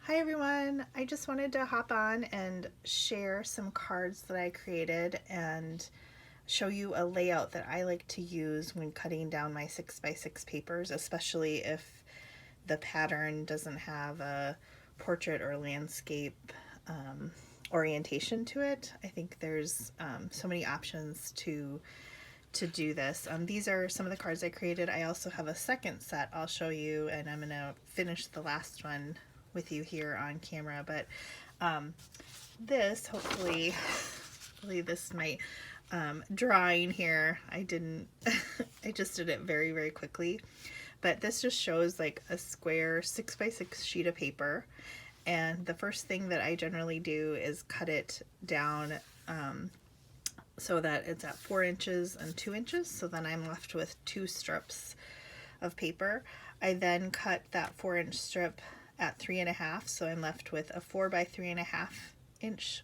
Hi everyone, I just wanted to hop on and share some cards that I created and show you a layout that I like to use when cutting down my 6x6 papers, especially if the pattern doesn't have a portrait or landscape orientation to it. I think there's so many options to do this. These are some of the cards I created. I also have a second set I'll show you, and I'm going to finish the last one with you here on camera. But this, hopefully this might, drawing here, I didn't, I just did it very, very quickly. But this just shows like a square 6x6 sheet of paper. And the first thing that I generally do is cut it down so that it's at 4 inches and 2 inches. So then I'm left with 2 strips of paper. I then cut that 4-inch strip at 3.5, so I'm left with a 4 by 3.5 inch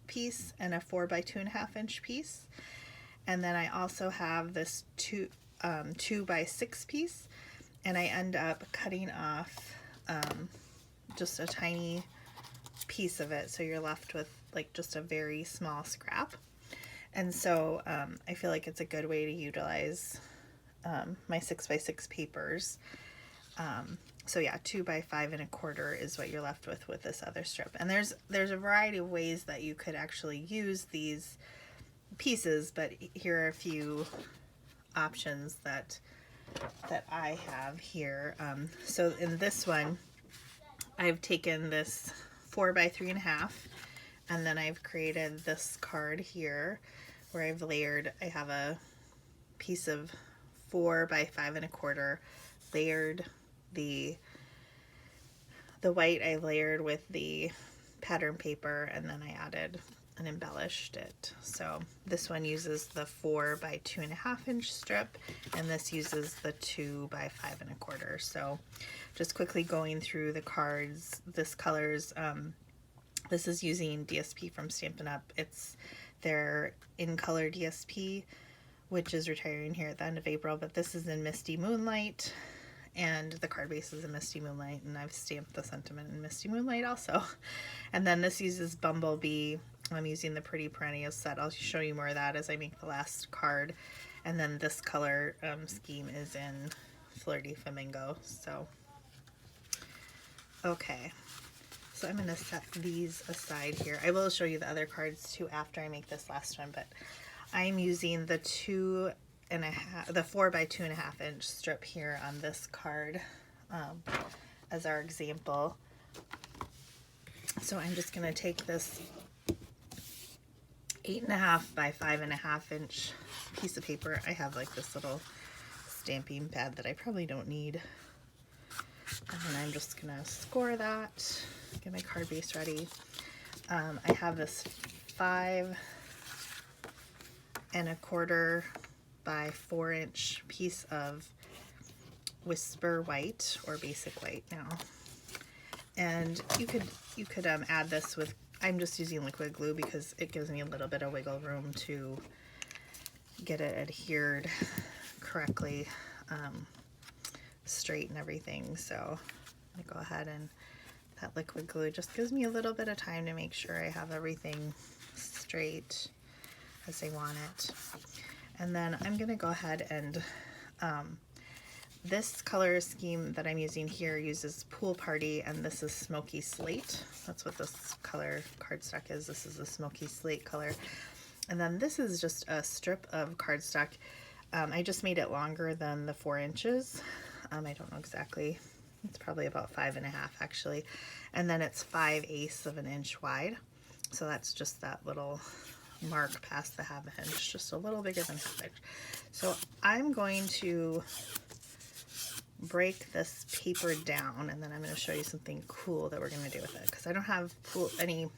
piece and a 4 by 2.5 inch piece. And then I also have this 2 by 6 piece, and I end up cutting off just a tiny piece of it, so you're left with like just a very small scrap. And so I feel like it's a good way to utilize my 6x6 papers. So yeah, 2 by 5.25 is what you're left with this other strip. And there's a variety of ways that you could actually use these pieces, but here are a few options that I have here. So in this one, I've taken this 4 by 3.5, and then I've created this card here where I've layered. I have a piece of 4 by 5.25, layered the white I layered with the pattern paper, and then I added and embellished it. So this one uses the 4 by 2.5 inch strip, and this uses the 2 by 5.25. So just quickly going through the cards, this colors, this is using DSP from Stampin' Up. It's their in color DSP, which is retiring here at the end of April, but this is in Misty Moonlight, and the card base is in Misty Moonlight, and I've stamped the sentiment in Misty Moonlight also. And then this uses Bumblebee. I'm using the Pretty Perennials set. I'll show you more of that as I make the last card. And then this color scheme is in Flirty Flamingo. So, okay. So I'm going to set these aside here. I will show you the other cards too after I make this last one, but I'm using the 4 by 2.5 inch strip here on this card as our example. So I'm just going to take this 8.5 by 5.5 inch piece of paper. I have like this little stamping pad that I probably don't need. And then I'm just going to score that, get my card base ready. I have this 5.25 by 4 inch piece of Whisper White or Basic White now. And you could add this with, I'm just using liquid glue because it gives me a little bit of wiggle room to get it adhered correctly, straight and everything. So I'm gonna go ahead, and that liquid glue just gives me a little bit of time to make sure I have everything straight as I want it. And then I'm gonna go ahead and this color scheme that I'm using here uses Pool Party, and this is Smoky Slate. That's what this color cardstock is. This is a Smoky Slate color. And then this is just a strip of cardstock. I just made it longer than the 4 inches. I don't know exactly. It's probably about 5.5 actually. And then it's 5/8 of an inch wide. So that's just that little mark past the half inch, just a little bigger than half inch. So I'm going to break this paper down, and then I'm going to show you something cool that we're going to do with it, because I don't have I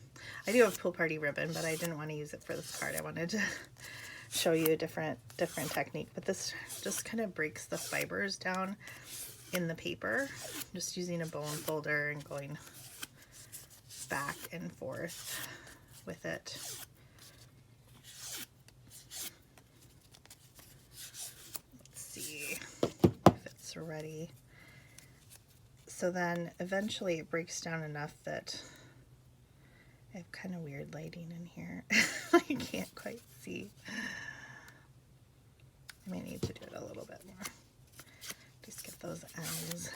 do have Pool Party ribbon, but I didn't want to use it for this card. I wanted to show you a different technique, but this just kind of breaks the fibers down in the paper, just using a bone folder and going back and forth with it. Let's see if it's ready. So then eventually it breaks down enough that I have kind of weird lighting in here. I can't quite see. I may need to do it a little bit more. Just get those ends.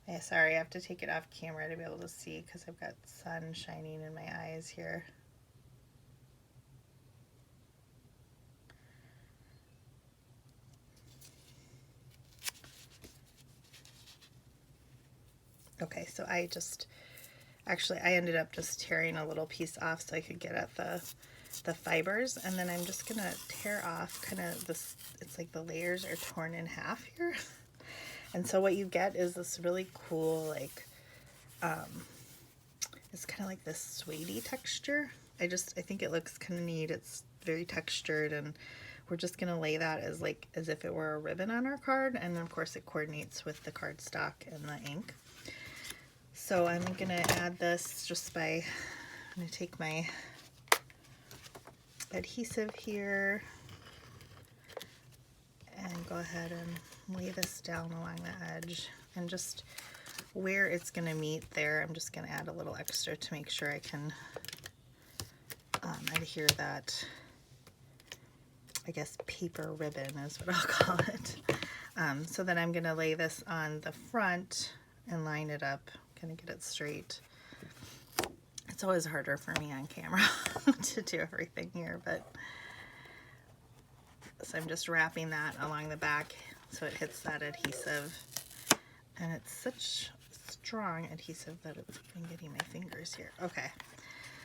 Yeah, sorry, I have to take it off camera to be able to see because I've got sun shining in my eyes here. Okay, so I ended up just tearing a little piece off so I could get at the fibers, and then I'm just gonna tear off kind of this, it's like the layers are torn in half here. And so what you get is this really cool, like, it's kind of like this suede-y texture. I think it looks kind of neat. It's very textured, and we're just gonna lay that as if it were a ribbon on our card, and of course it coordinates with the cardstock and the ink. So I'm gonna add this just by, I'm gonna take my adhesive here and go ahead and lay this down along the edge, and just where it's gonna meet there, I'm just gonna add a little extra to make sure I can adhere that, I guess, paper ribbon is what I'll call it. So then I'm gonna lay this on the front and line it up, gonna get it straight. It's always harder for me on camera to do everything here, but so I'm just wrapping that along the back so it hits that adhesive, and it's such strong adhesive that it's been getting my fingers here. Okay,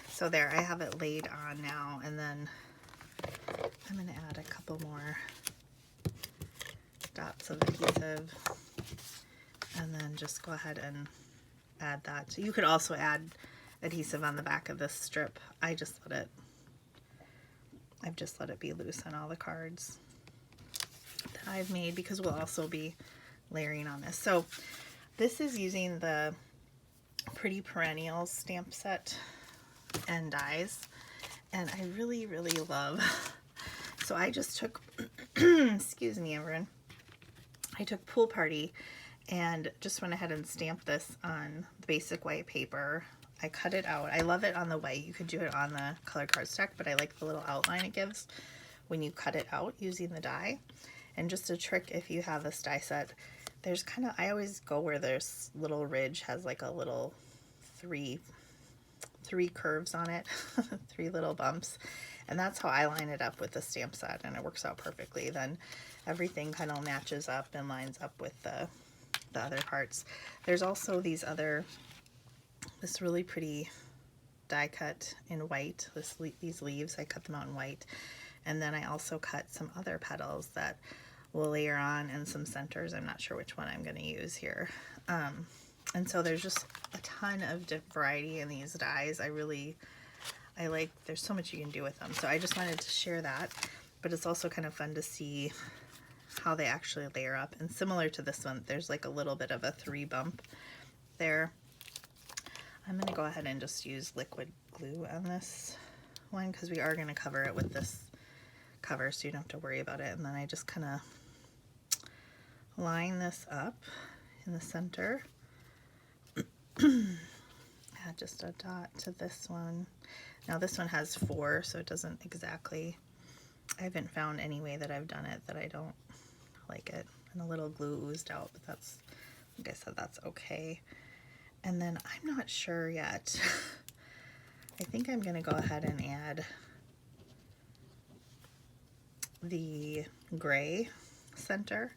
so there, I have it laid on now, and then I'm going to add a couple more dots of adhesive, and then just go ahead and add that. So you could also add adhesive on the back of this strip. I've just let it be loose on all the cards that I've made, because we'll also be layering on this. So this is using the Pretty Perennials stamp set and dies, and I really, really love. So I just took, excuse me everyone, I took Pool Party and just went ahead and stamped this on the basic white paper. I cut it out. I love it on the white. You could do it on the colored cardstock, but I like the little outline it gives when you cut it out using the die. And just a trick, if you have this die set, there's kind of, I always go where there's little ridge has like a little three curves on it, three little bumps, and that's how I line it up with the stamp set, and it works out perfectly. Then everything kind of matches up and lines up with the other parts. There's also this really pretty die cut in white, these leaves, I cut them out in white, and then I also cut some other petals that we'll layer on, and some centers. I'm not sure which one I'm going to use here. And so there's just a ton of variety in these dies. I like, there's so much you can do with them. So I just wanted to share that, but it's also kind of fun to see how they actually layer up. And similar to this one, there's like a little bit of a 3 bump there. I'm going to go ahead and just use liquid glue on this one, because we are going to cover it with this cover, so you don't have to worry about it. And then I just kind of line this up in the center. Add just a dot to this one. Now this one has 4, so it doesn't exactly, I haven't found any way that I've done it that I don't like it. And a little glue oozed out, but that's, like I said, that's okay. And then I'm not sure yet. I think I'm gonna go ahead and add the gray center,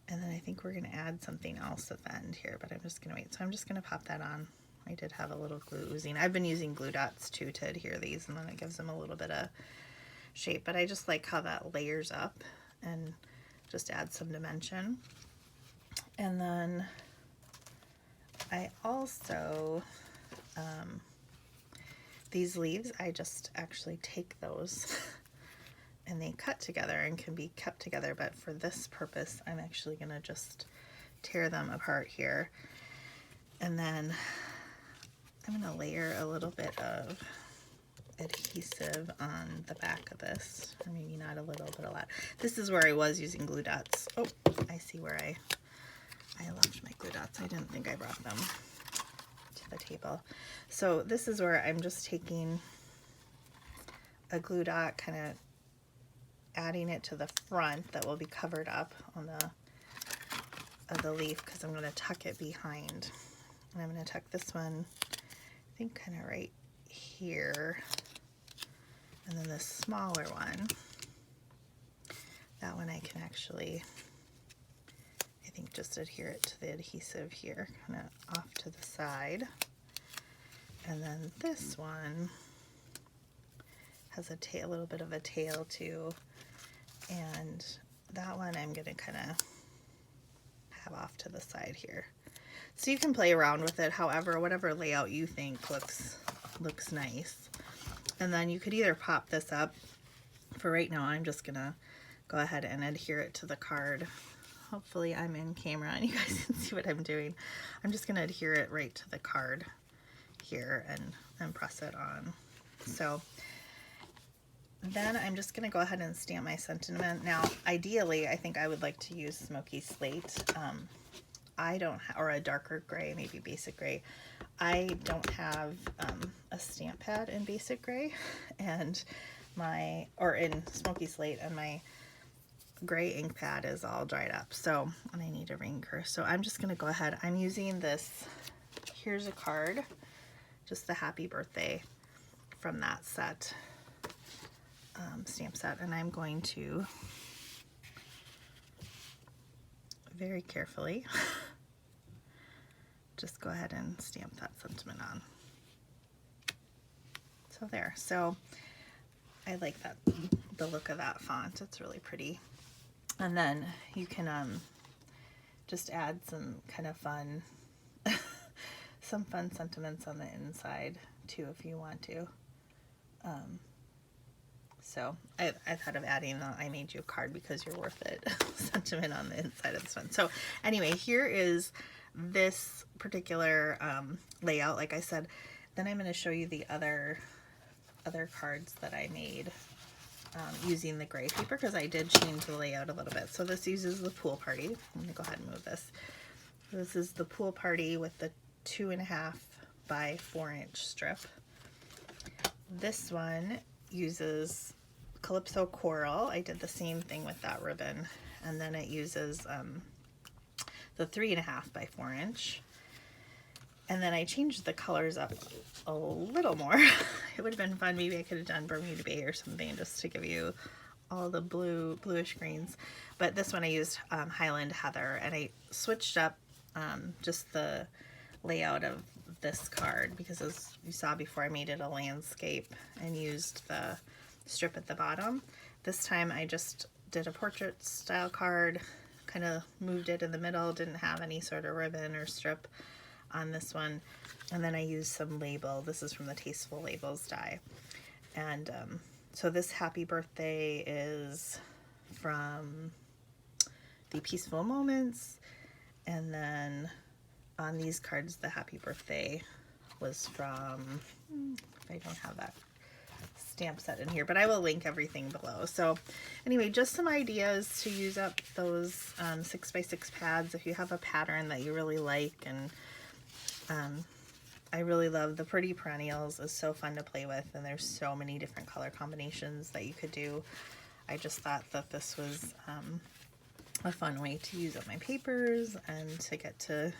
and then I think we're gonna add something else at the end here, but I'm just gonna wait. So I'm just gonna pop that on. I did have a little glue oozing. I've been using glue dots too to adhere these, and then it gives them a little bit of shape, but I just like how that layers up and just adds some dimension. And then I also, these leaves, I just actually take those and they cut together and can be kept together, but for this purpose I'm actually going to just tear them apart here, and then I'm going to layer a little bit of adhesive on the back of this, or maybe not a little, but a lot. This is where I was using glue dots. Oh, I see where I left my glue dots. I didn't think I brought them to the table. So this is where I'm just taking a glue dot, kind of adding it to the front that will be covered up on the leaf, because I'm going to tuck it behind. And I'm going to tuck this one, I think, kind of right here. And then the smaller one, that one I can actually, I think, just adhere it to the adhesive here, kind of off to the side. And then this one has a tail, a little bit of a tail too. And that one I'm going to kind of have off to the side here. So you can play around with it, however, whatever layout you think looks nice. And then you could either pop this up. For right now, I'm just gonna go ahead and adhere it to the card. Hopefully I'm in camera and you guys can see what I'm doing. I'm just gonna adhere it right to the card here and press it on. So then I'm just gonna go ahead and stamp my sentiment. Now, ideally, I think I would like to use smoky slate. I don't or a darker gray, maybe basic gray. I don't have a stamp pad in basic gray and or in smoky slate, and my gray ink pad is all dried up, so, and I need a rinker. So I'm just gonna go ahead, I'm using this, here's a card, just the happy birthday from that set, stamp set, and I'm going to very carefully just go ahead and stamp that sentiment on. So there. So I like that, the look of that font. It's really pretty. And then you can just add some kind of fun, some fun sentiments on the inside too, if you want to. So I thought of adding the "I made you a card because you're worth it" sentiment on the inside of this one. So anyway, here is this particular layout, like I said. Then I'm going to show you the other cards that I made using the gray paper, because I did change the layout a little bit. So this uses the pool party. I'm going to go ahead and move this. This is the pool party with the 2.5 by 4 inch strip. This one uses Calypso Coral. I did the same thing with that ribbon. And then it uses the 3.5 by 4 inch. And then I changed the colors up a little more. It would have been fun. Maybe I could have done Bermuda Bay or something just to give you all the bluish greens. But this one I used Highland Heather, and I switched up just the layout of this card, because as you saw before, I made it a landscape and used the strip at the bottom. This time I just did a portrait style card, kind of moved it in the middle, didn't have any sort of ribbon or strip on this one. And then I used some label. This is from the Tasteful Labels die. And so this happy birthday is from the Peaceful Moments. And then on these cards, the happy birthday was from, if I don't have that stamp set in here, but I will link everything below. So anyway, just some ideas to use up those 6x6 pads if you have a pattern that you really like. And I really love the Pretty Perennials. It's so fun to play with, and there's so many different color combinations that you could do. I just thought that this was a fun way to use up my papers and to get to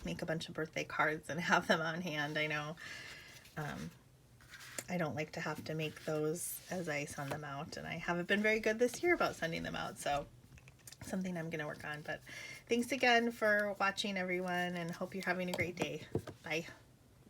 make a bunch of birthday cards and have them on hand. I know I don't like to have to make those as I send them out, and I haven't been very good this year about sending them out, so something I'm going to work on. But thanks again for watching, everyone, and hope you're having a great day. Bye.